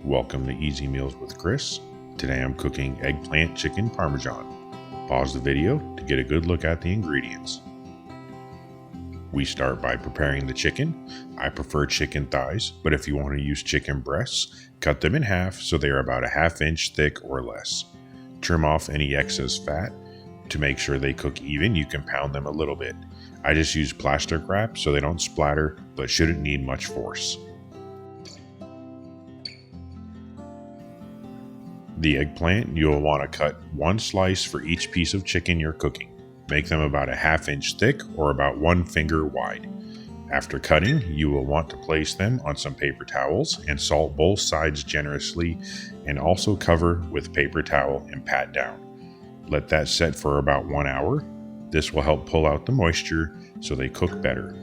Welcome to Easy Meals with Chris. Today I'm cooking eggplant chicken parmesan. Pause the video to get a good look at the ingredients. We start by preparing the chicken. I prefer chicken thighs, but if you want to use chicken breasts, cut them in half so they are about a ½ inch thick or less. Trim off any excess fat. To make sure they cook even, you can pound them a little bit. I just use plastic wrap so they don't splatter, but shouldn't need much force. The eggplant, you'll want to cut one slice for each piece of chicken you're cooking. Make them about a ½ inch thick or about 1 finger wide. After cutting, you will want to place them on some paper towels and salt both sides generously, and also cover with paper towel and pat down. Let that set for about 1 hour. This will help pull out the moisture so they cook better.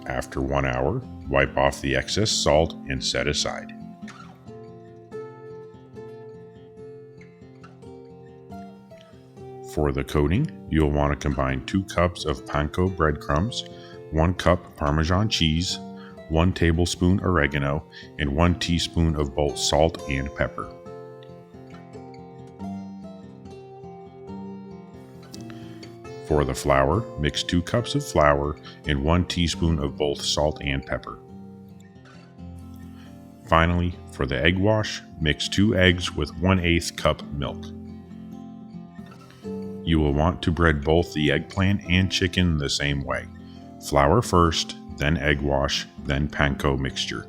After 1 hour, wipe off the excess salt and set aside. For the coating, you'll want to combine 2 cups of Panko breadcrumbs, 1 cup Parmesan cheese, 1 tablespoon oregano, and 1 teaspoon of both salt and pepper. For the flour, mix 2 cups of flour and 1 teaspoon of both salt and pepper. Finally, for the egg wash, mix 2 eggs with 1/8 cup milk. You will want to bread both the eggplant and chicken the same way. Flour first, then egg wash, then panko mixture.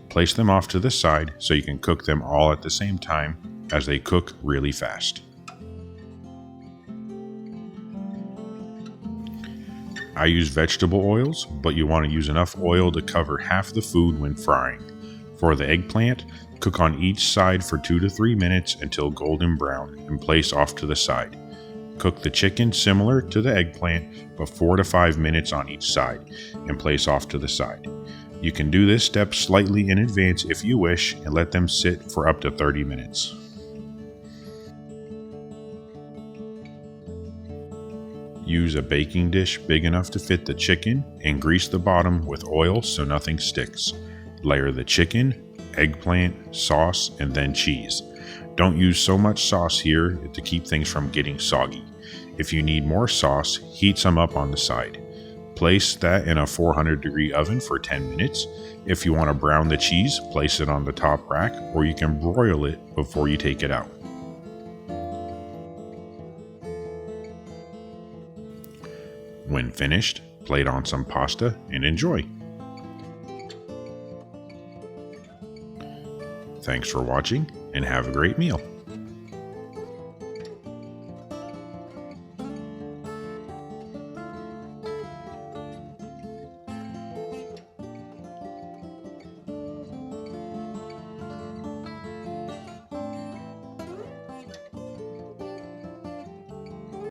Place them off to the side so you can cook them all at the same time, as they cook really fast. I use vegetable oils, but you want to use enough oil to cover half the food when frying. For the eggplant, cook on each side for 2 to 3 minutes until golden brown and place off to the side. Cook the chicken similar to the eggplant, but 4 to 5 minutes on each side, and place off to the side. You can do this step slightly in advance if you wish, and let them sit for up to 30 minutes. Use a baking dish big enough to fit the chicken, and grease the bottom with oil so nothing sticks. Layer the chicken, eggplant, sauce, and then cheese. Don't use so much sauce here to keep things from getting soggy. If you need more sauce, heat some up on the side. Place that in a 400-degree oven for 10 minutes. If you want to brown the cheese, place it on the top rack, or you can broil it before you take it out. When finished, plate on some pasta and enjoy. Thanks for watching, and have a great meal.